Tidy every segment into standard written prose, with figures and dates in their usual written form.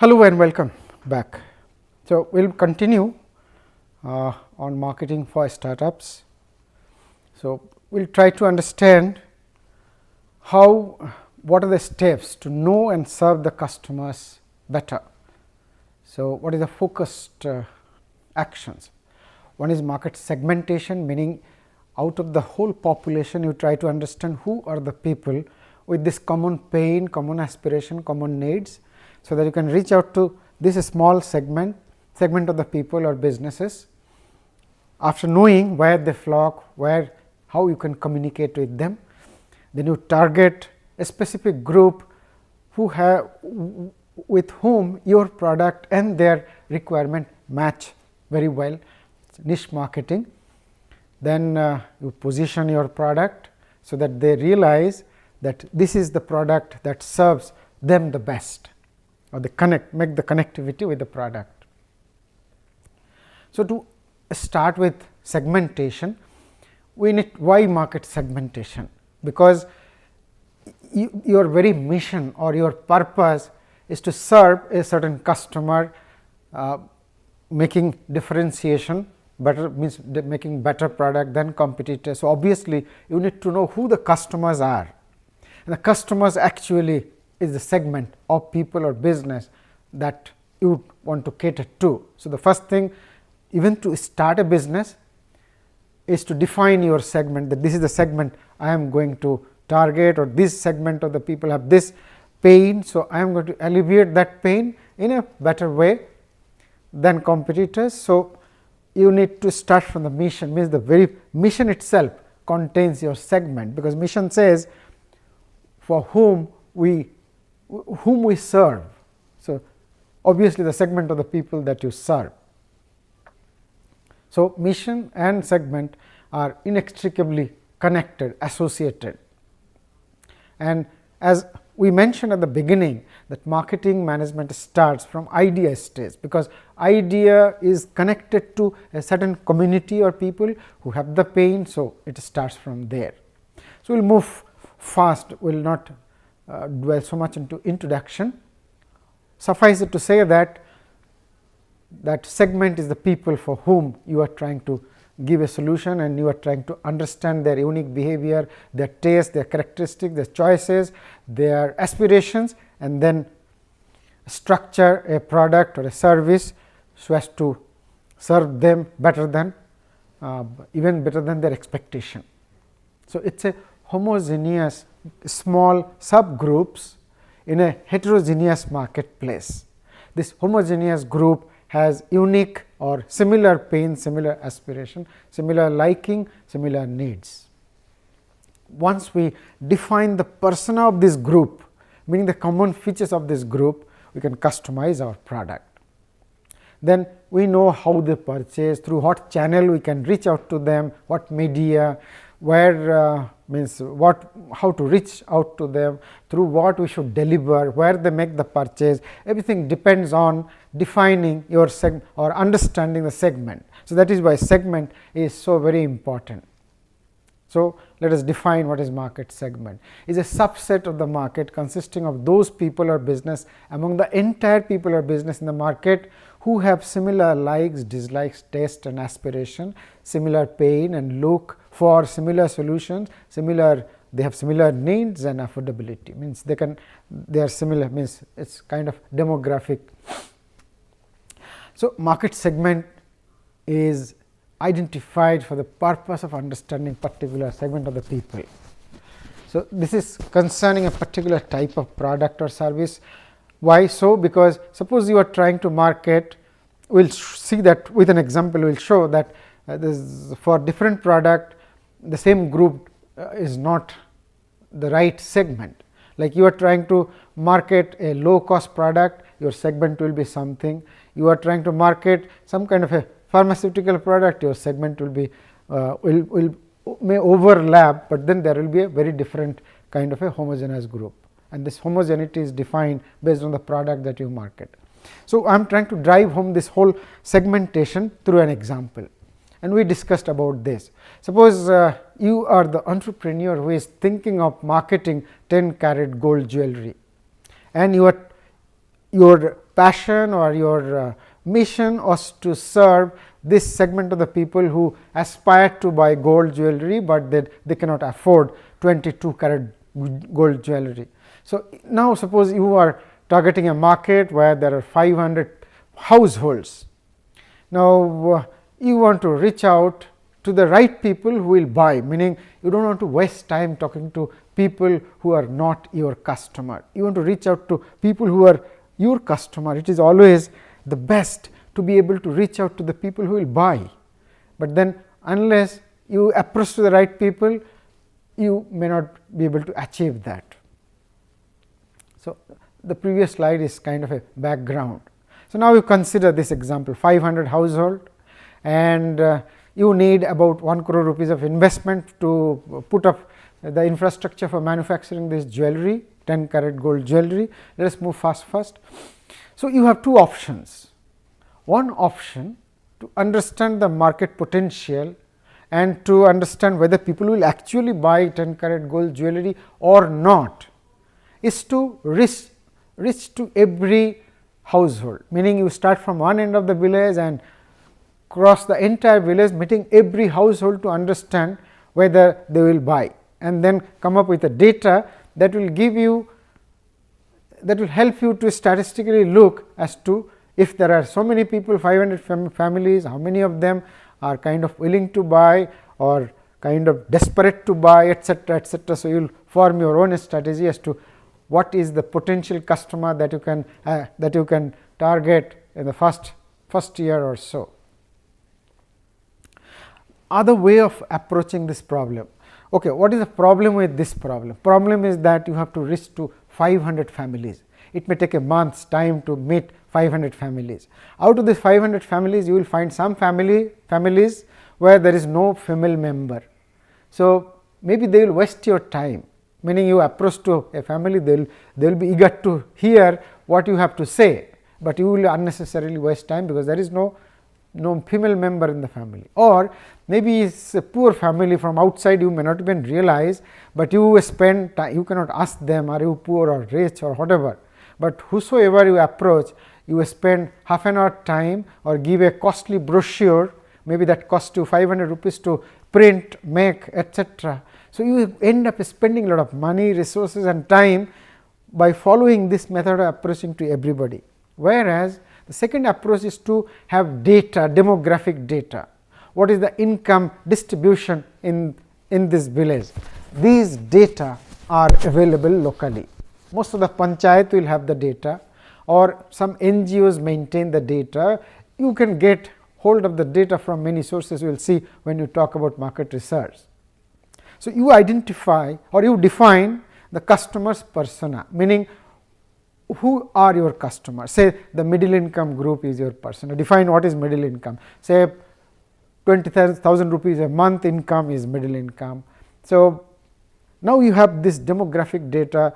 Hello and welcome back. So, we will continue on marketing for startups. So, we will try to understand what are the steps to know and serve the customers better. So, what is the focused actions? One is market segmentation, meaning out of the whole population you try to understand who are the people with this common pain, common aspiration, common needs. So, that you can reach out to this small segment of the people or businesses. After knowing where they flock, how you can communicate with them, then you target a specific group with whom your product and their requirement match very well, niche marketing. Then you position your product, so that they realize that this is the product that serves them the best, or make the connectivity with the product. So, to start with segmentation, we need why market segmentation? Because your very mission or your purpose is to serve a certain customer, making differentiation better, means making better product than competitors. So, obviously, you need to know who the customers are, and the customers actually is the segment of people or business that you want to cater to. So, the first thing, even to start a business, is to define your segment, that this is the segment I am going to target, or this segment of the people have this pain. So, I am going to alleviate that pain in a better way than competitors. So, you need to start from the mission, means the very mission itself contains your segment, because mission says for whom we serve. So, obviously, the segment of the people that you serve. So, mission and segment are inextricably connected, associated. And as we mentioned at the beginning, that marketing management starts from idea stage, because idea is connected to a certain community or people who have the pain. So, it starts from there. So, we will move fast, we will not dwell so much into introduction. Suffice it to say that segment is the people for whom you are trying to give a solution, and you are trying to understand their unique behavior, their taste, their characteristics, their choices, their aspirations, and then structure a product or a service so as to serve them better than even better than their expectation. So, it is a homogeneous small subgroups in a heterogeneous marketplace. This homogeneous group has unique or similar pain, similar aspiration, similar liking, similar needs. Once we define the persona of this group, meaning the common features of this group, we can customize our product. Then we know how they purchase, through what channel we can reach out to them, what media, where how to reach out to them, through what we should deliver, where they make the purchase. Everything depends on defining your segment or understanding the segment. So, that is why segment is so very important. So, let us define what is market segment. It is a subset of the market consisting of those people or business among the entire people or business in the market who have similar likes, dislikes, taste and aspiration, similar pain and look for similar solutions, they have similar needs and affordability, means they are similar, means it is kind of demographic. So, market segment is identified for the purpose of understanding particular segment of the people. So, this is concerning a particular type of product or service. Why so? Because suppose you are trying to market, we will see that with an example, we will show that for different product the same group is not the right segment. Like you are trying to market a low cost product, your segment will be something. You are trying to market some kind of a pharmaceutical product, your segment will be may overlap, but then there will be a very different kind of a homogeneous group, and this homogeneity is defined based on the product that you market. So, I am trying to drive home this whole segmentation through an example, and we discussed about this. Suppose you are the entrepreneur who is thinking of marketing 10 carat gold jewelry, and your passion or your mission was to serve this segment of the people who aspire to buy gold jewelry, but they cannot afford 22 carat gold jewelry. So, now suppose you are targeting a market where there are 500 households. Now, you want to reach out to the right people who will buy, meaning you do not want to waste time talking to people who are not your customer. You want to reach out to people who are your customer. It is always the best to be able to reach out to the people who will buy, but then unless you approach to the right people, you may not be able to achieve that. So, the previous slide is kind of a background. So, now you consider this example 500 household, and you need about 1 crore rupees of investment to put up the infrastructure for manufacturing this jewelry, 10 carat gold jewelry. Let us move first. So, you have two options. One option to understand the market potential and to understand whether people will actually buy 10 carat gold jewelry or not, is to reach to every household, meaning you start from one end of the village and cross the entire village, meeting every household to understand whether they will buy, and then come up with a data that will give you, that will help you to statistically look as to if there are so many people, 500 families, how many of them are kind of willing to buy or kind of desperate to buy, etc., etc. So, you will form your own strategy as to what is the potential customer that you can target in the first year or so. Other way of approaching this problem. Okay, what is the problem with this problem? Problem is that you have to reach to 500 families. It may take a month's time to meet 500 families. Out of these 500 families, you will find some families where there is no female member. So, maybe they will waste your time, meaning you approach to a family, they will be eager to hear what you have to say, but you will unnecessarily waste time because there is no female member in the family. Or maybe it is a poor family from outside, you may not even realize, but you spend time, you cannot ask them are you poor or rich or whatever, but whosoever you approach, you spend half an hour time or give a costly brochure, maybe that costs you 500 rupees to print, make, etc. So, you end up spending a lot of money, resources and time by following this method of approaching to everybody. Whereas, the second approach is to have data, demographic data. What is the income distribution in this village? These data are available locally. Most of the panchayat will have the data, or some NGOs maintain the data. You can get hold of the data from many sources, we will see when you talk about market research. So, you identify or you define the customer's persona, meaning who are your customers. Say the middle income group is your persona. Define what is middle income. Say 20,000 rupees a month income is middle income. So, now you have this demographic data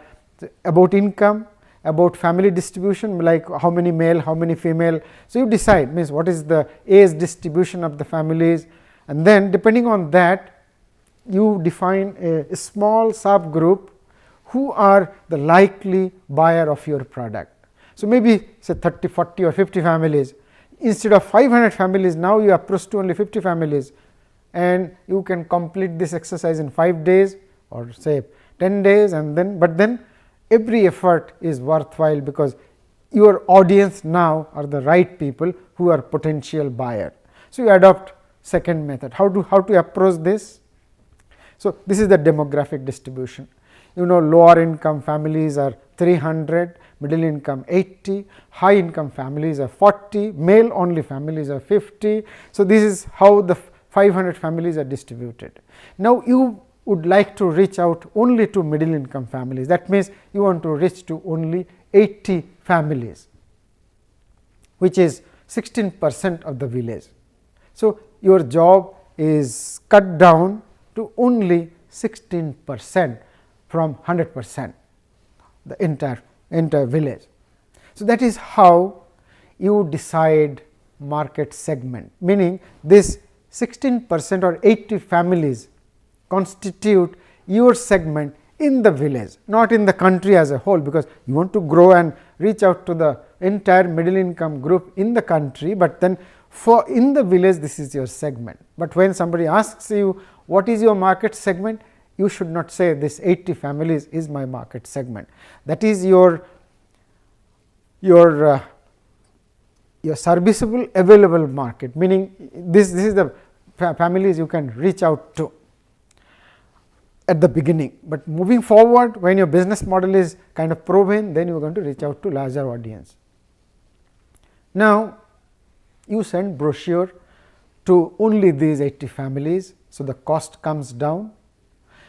about income, about family distribution, like how many male, how many female. So, you decide, means what is the age distribution of the families, and then depending on that you define a small subgroup who are the likely buyer of your product. So, maybe say 30, 40 or 50 families, instead of 500 families, now you approach to only 50 families, and you can complete this exercise in 5 days or say 10 days, and then, but then every effort is worthwhile because your audience now are the right people who are potential buyer. So, you adopt second method. How to approach this? So, this is the demographic distribution. You know, lower income families are 300, middle income 80, high income families are 40, male only families are 50. So, this is how the 500 families are distributed. Now, you would like to reach out only to middle income families. That means, you want to reach to only 80 families, which is 16% of the village. So, your job is cut down to only 16% from 100%, the entire village. So, that is how you decide market segment, meaning this 16% or 80 families constitute your segment in the village, not in the country as a whole, because you want to grow and reach out to the entire middle income group in the country, but then for in the village this is your segment. But when somebody asks you what is your market segment, you should not say this 80 families is my market segment. That is your serviceable available market, meaning this is the families you can reach out to at the beginning, but moving forward when your business model is kind of proven, then you are going to reach out to larger audience. Now, you send brochure to only these 80 families, so the cost comes down.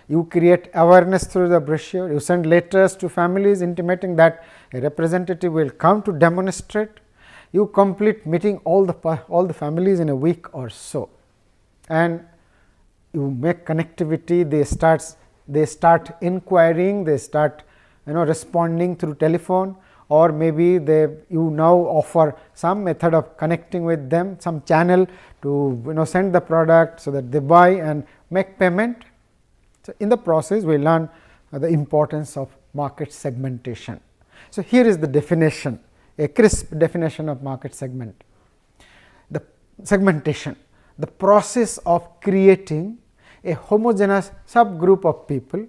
You create awareness through the brochure, you send letters to families intimating that a representative will come to demonstrate. You complete meeting all the families in a week or so, and you make connectivity. They start inquiring, they start responding through telephone, or maybe you now offer some method of connecting with them, some channel to send the product so that they buy and make payment. So, in the process we learn the importance of market segmentation. So, here is the definition, a crisp definition of market segment. The segmentation, the process of creating a homogeneous subgroup of people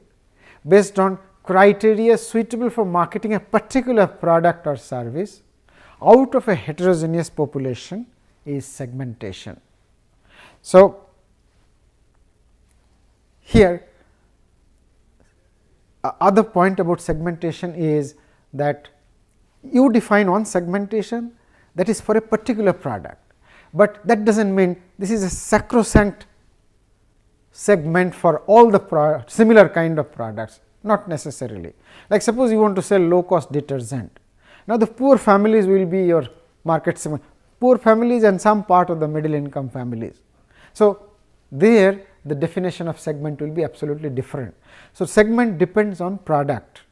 based on criteria suitable for marketing a particular product or service out of a heterogeneous population is segmentation. So, here other point about segmentation is that you define one segmentation that is for a particular product, but that does not mean this is a sacrosanct segment for all the similar kind of products, not necessarily. Like suppose you want to sell low cost detergent. Now, the poor families will be your market segment, poor families and some part of the middle income families. So, there the definition of segment will be absolutely different. So, segment depends on product,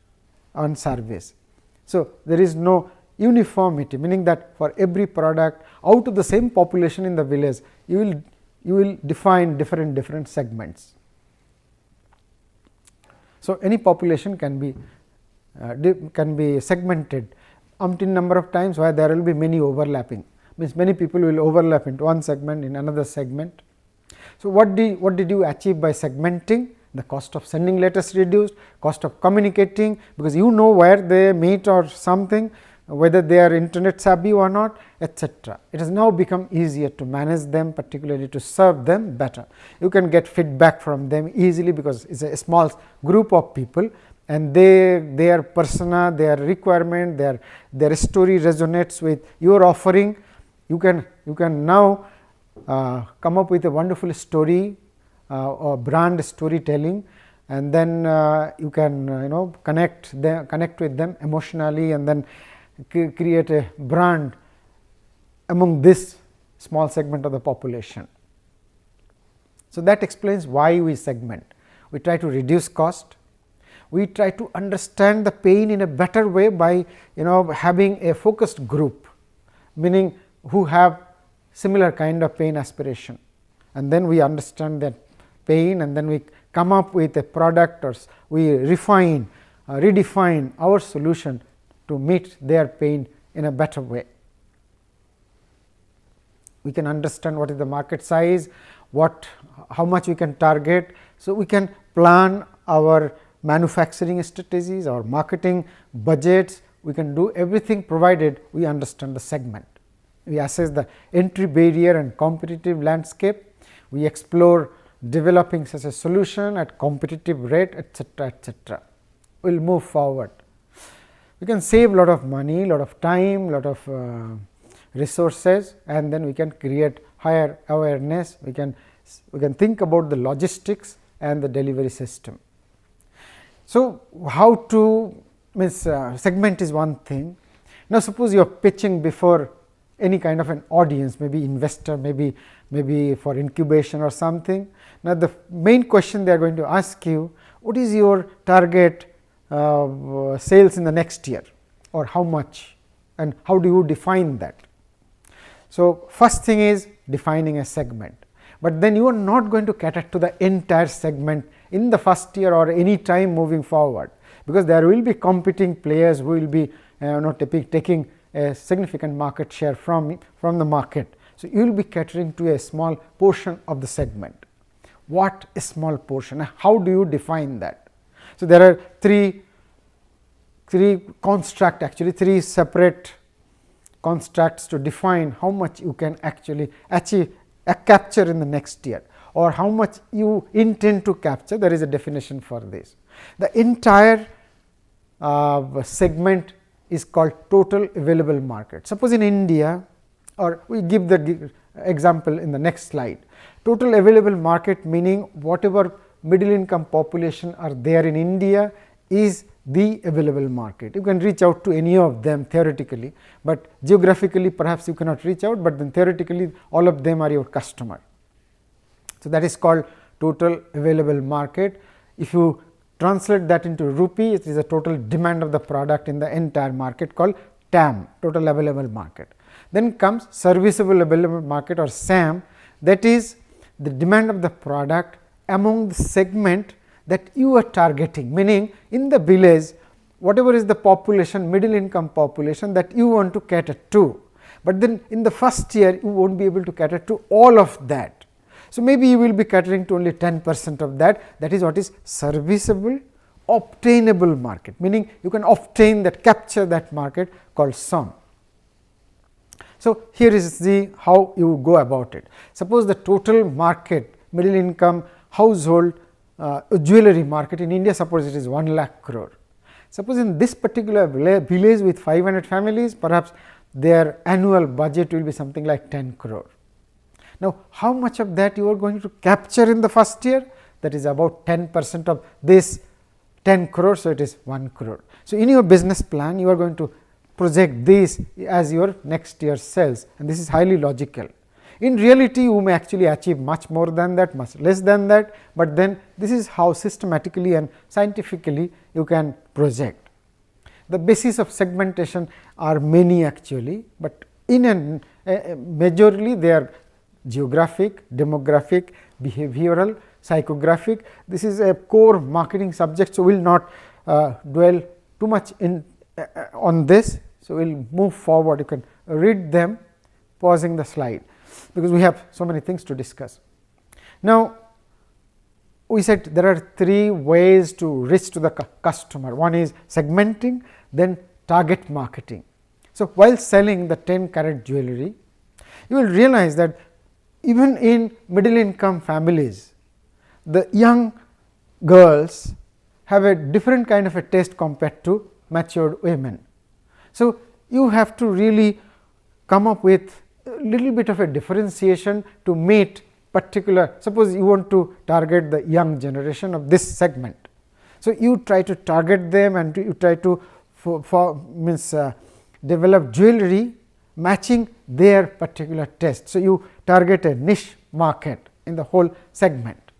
on service. So, there is no uniformity, meaning that for every product out of the same population in the village, you will define different segments. So, any population can be segmented umpteen number of times, where there will be many overlapping, means many people will overlap into one segment in another segment. So, what did you achieve by segmenting? The cost of sending letters reduced, cost of communicating, because you know where they meet or something, whether they are internet savvy or not, etc. It has now become easier to manage them, particularly to serve them better. You can get feedback from them easily, because it is a small group of people and their persona, their requirement, their story resonates with your offering. You can now come up with a wonderful story or brand storytelling, and then you can connect with them emotionally, and then create a brand among this small segment of the population. So, that explains why we segment. We try to reduce cost, we try to understand the pain in a better way by having a focused group, meaning who have similar kind of pain aspiration, and then we understand that pain, and then we come up with a product, or we redefine our solution to meet their pain in a better way. We can understand what is the market size, how much we can target. So, we can plan our manufacturing strategies, our marketing budgets, we can do everything provided we understand the segment. We assess the entry barrier and competitive landscape, we explore developing such a solution at competitive rate, etc., etc. We will move forward. We can save lot of money, lot of time, lot of resources, and then we can create higher awareness. We can think about the logistics and the delivery system. So, how to segment is one thing. Now, suppose you are pitching before any kind of an audience, maybe investor, maybe for incubation or something. Now, the main question they are going to ask you, what is your target sales in the next year, or how much, and how do you define that? So, first thing is defining a segment, but then you are not going to cater to the entire segment in the first year or any time moving forward, because there will be competing players who will be taking a significant market share from the market. So, you will be catering to a small portion of the segment. What a small portion? How do you define that? So, there are three constructs, actually 3 separate constructs to define how much you can actually achieve capture in the next year, or how much you intend to capture. There is a definition for this. The entire segment is called total available market. Suppose in India, or we give the example in the next slide. Total available market meaning whatever middle income population are there in India is the available market. You can reach out to any of them theoretically, but geographically perhaps you cannot reach out, but then theoretically all of them are your customer. So, that is called total available market. If you translate that into rupee, it is a total demand of the product in the entire market called TAM, total available market. Then comes serviceable available market, or SAM, that is the demand of the product among the segment that you are targeting, meaning in the village whatever is the population, middle income population that you want to cater to, but then in the first year you will not be able to cater to all of that. So, maybe you will be catering to only 10% of that. That is what is serviceable obtainable market, meaning you can obtain that, capture that market called SAM. So, here is the how you go about it. Suppose the total market, middle income household jewelry market in India, suppose it is 1 lakh crore. Suppose in this particular village with 500 families, perhaps their annual budget will be something like 10 crore. Now, how much of that you are going to capture in the first year? That is about 10% of this 10 crore. So, it is 1 crore. So, in your business plan you are going to project this as your next year's sales, and this is highly logical. In reality you may actually achieve much more than that, much less than that, but then this is how systematically and scientifically you can project. The basis of segmentation are many actually, but in a majorly they are geographic, demographic, behavioral, psychographic. This is a core marketing subject. So, we will not dwell too much in on this. So, we will move forward. You can read them pausing the slide, because we have so many things to discuss. Now, we said there are 3 ways to reach to the customer. One is segmenting, then target marketing. So, while selling the 10 carat jewelry, you will realize that even in middle income families, the young girls have a different kind of a taste compared to matured women. So, you have to really come up with a little bit of a differentiation to meet particular. Suppose you want to target the young generation of this segment. So, you try to target them and you try to develop jewelry matching their particular taste. So, you target a niche market in the whole segment.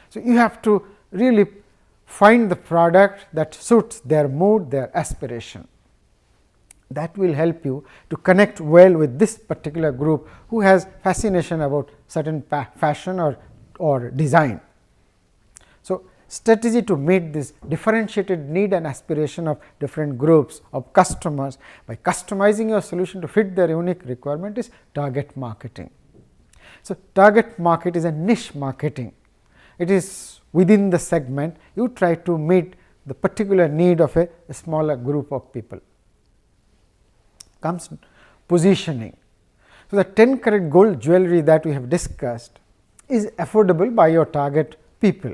So, you have to really find the product that suits their mood, their aspiration. That will help you to connect well with this particular group who has fascination about certain fashion or design. So, strategy to meet this differentiated need and aspiration of different groups of customers by customizing your solution to fit their unique requirement is target marketing. So, target market is a niche marketing. It is within the segment you try to meet the particular need of a smaller group of people. Comes positioning. So, the 10 carat gold jewelry that we have discussed is affordable by your target people.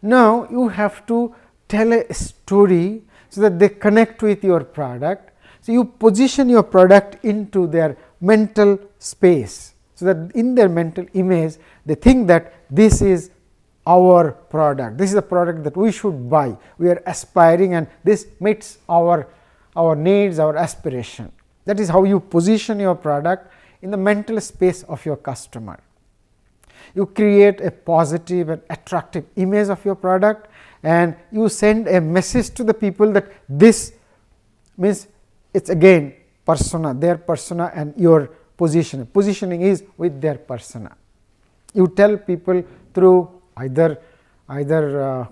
Now, you have to tell a story so that they connect with your product. So, you position your product into their mental space, so that in their mental image they think that this is our product, this is the product that we should buy, we are aspiring and this meets our needs, our aspiration. That is how you position your product in the mental space of your customer. You create a positive and attractive image of your product, and you send a message to the people that this means it is again persona, their persona and your positioning. Positioning is with their persona. You tell people through either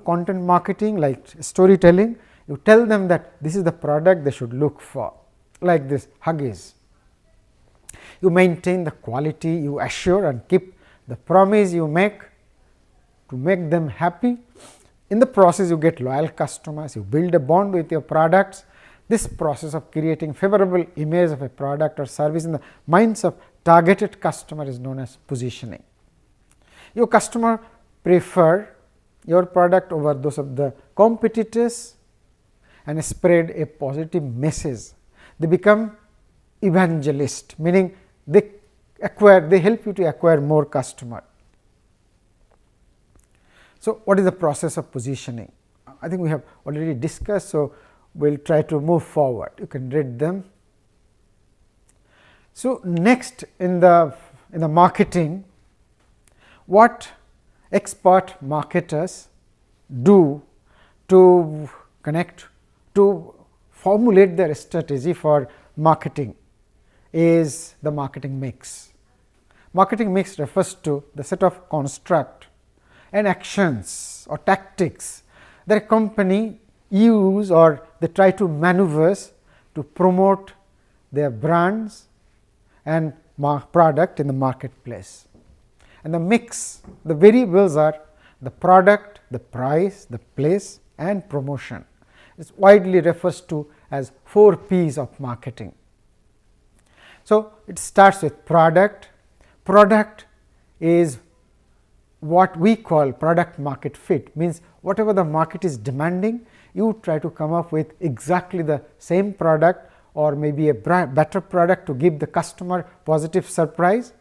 content marketing like storytelling, You tell them that this is the product they should look for, like this Huggies. You maintain the quality, you assure and keep the promise you make to make them happy. In the process, you get loyal customers, you build a bond with your products. This process of creating favorable image of a product or service in the minds of targeted customer is known as positioning. Your customer prefer your product over those of the competitors and spread a positive message. They become evangelist, meaning they help you to acquire more customer. So, what is the process of positioning? I think we have already discussed, so we will try to move forward. You can read them. So, next in the marketing, what expert marketers do to connect, to formulate their strategy for marketing is the marketing mix. Marketing mix refers to the set of construct and actions or tactics that a company use or they try to maneuvers to promote their brands and product in the marketplace. And the mix, the variables are the product, the price, the place and promotion. It is widely refers to as 4 P's of marketing. So, it starts with product. Product is what we call product market fit, means whatever the market is demanding, you try to come up with exactly the same product or maybe a better product to give the customer positive surprise.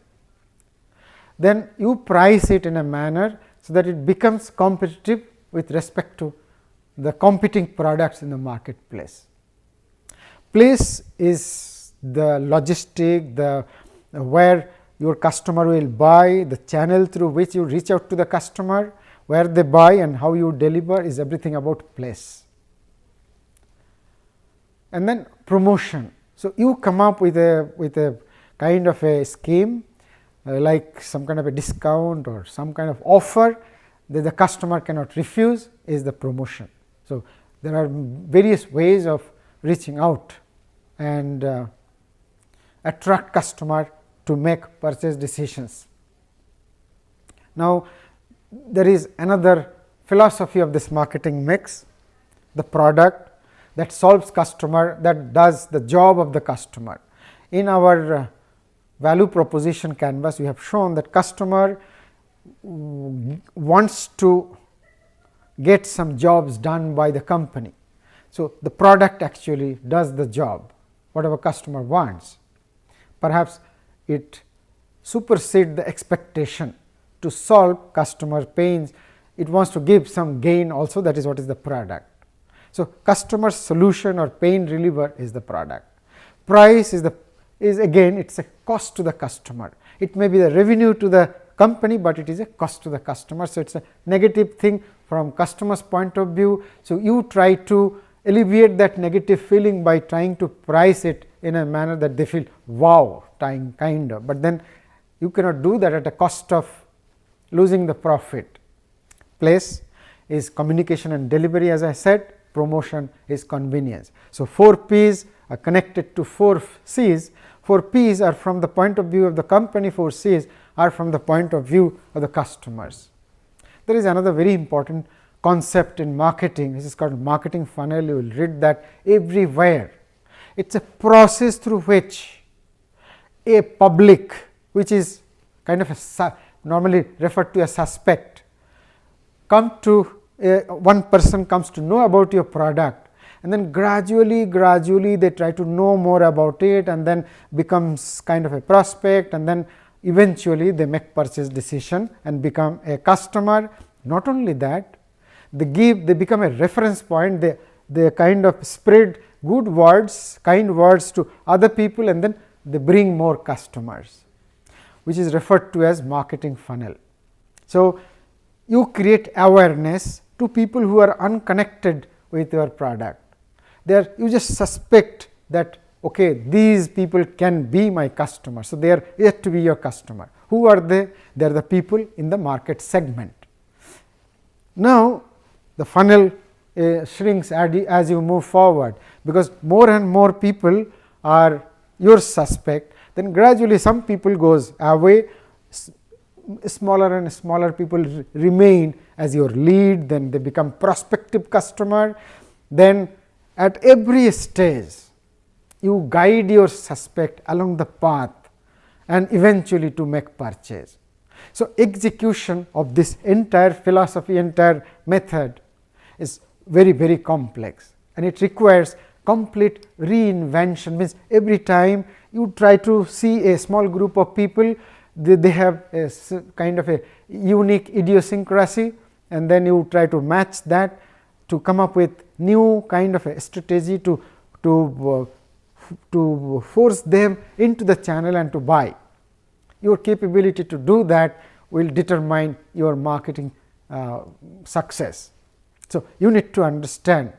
Then you price it in a manner so that it becomes competitive with respect to the competing products in the marketplace. Place is the logistic, the where your customer will buy, the channel through which you reach out to the customer, where they buy and how you deliver is everything about place. And then promotion. So, you come up with a kind of a scheme like some kind of a discount or some kind of offer that the customer cannot refuse is the promotion. So, there are various ways of reaching out and attract customer to make purchase decisions. Now, there is another philosophy of this marketing mix, the product that solves customer, that does the job of the customer. In our value proposition canvas, we have shown that customer wants to get some jobs done by the company. So, the product actually does the job, whatever customer wants. Perhaps it supersedes the expectation to solve customer pains. It wants to give some gain also, that is what is the product. So, customer solution or pain reliever is the product. Price is again it is a cost to the customer. It may be the revenue to the company, but it is a cost to the customer. So, it is a negative thing from customer's point of view. So, you try to alleviate that negative feeling by trying to price it in a manner that they feel wow kind of, but then you cannot do that at a cost of losing the profit. Place is communication and delivery, as I said. Promotion is convenience. So, 4 P's are connected to 4 C's. 4 P's are from the point of view of the company, 4 C's are from the point of view of the customers. There is another very important concept in marketing, which is called marketing funnel. You will read that everywhere. It is a process through which a public, which is kind of normally referred to as suspect, one person comes to know about your product, and then gradually they try to know more about it, and then becomes kind of a prospect, and then eventually they make purchase decision and become a customer. Not only that, they become a reference point, they kind of spread good words, kind words to other people, and then they bring more customers, which is referred to as marketing funnel. So, you create awareness to people who are unconnected with your product. You just suspect that okay, these people can be my customers. So, they are yet to be your customer. Who are they? They are the people in the market segment. Now, the funnel shrinks as you move forward, because more and more people are your suspect, then gradually some people goes away, smaller and smaller people remain as your lead, then they become prospective customer. Then at every stage you guide your suspect along the path and eventually to make purchase. So, execution of this entire philosophy, entire method is very complex, and it requires complete reinvention. Means every time you try to see a small group of people, they have a kind of a unique idiosyncrasy, and then you try to match that to come up with new kind of a strategy to force them into the channel and to buy. Your capability to do that will determine your marketing success. So, you need to understand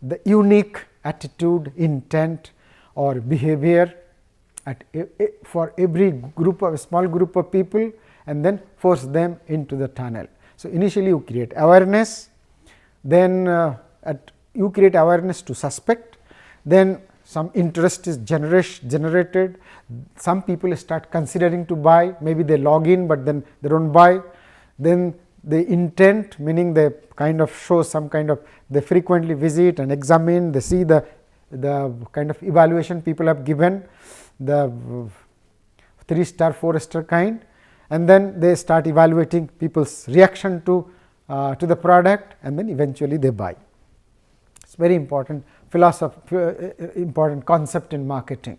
the unique attitude, intent or behavior at for every group of small group of people, and then force them into the tunnel. So, initially you create awareness, then you create awareness to suspect, then some interest is generated, some people start considering to buy, maybe they log in, but then they do not buy. Then the intent, meaning they kind of show some kind of, they frequently visit and examine, they see the kind of evaluation people have given, the 3-star, 4-star kind, and then they start evaluating people's reaction to the product, and then eventually they buy. It is very important philosophy, important concept in marketing.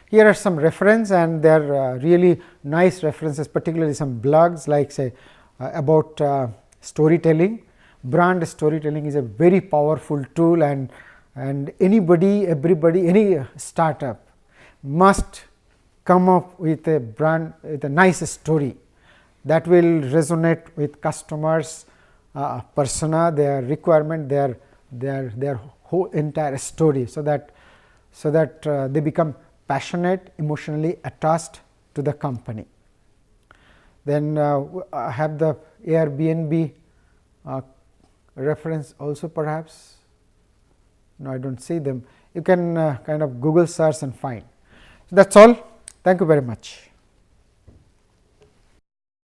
Here are some reference, and they are really nice references, particularly some blogs like say about storytelling. Brand storytelling is a very powerful tool, and anybody, everybody, any startup must come up with a brand, with a nice story that will resonate with customers persona, their requirement, their whole entire story, so that they become passionate, emotionally attached to the company. Then I have the Airbnb reference also, perhaps. No, I do not see them. You can kind of Google search and find. So, that is all. Thank you very much.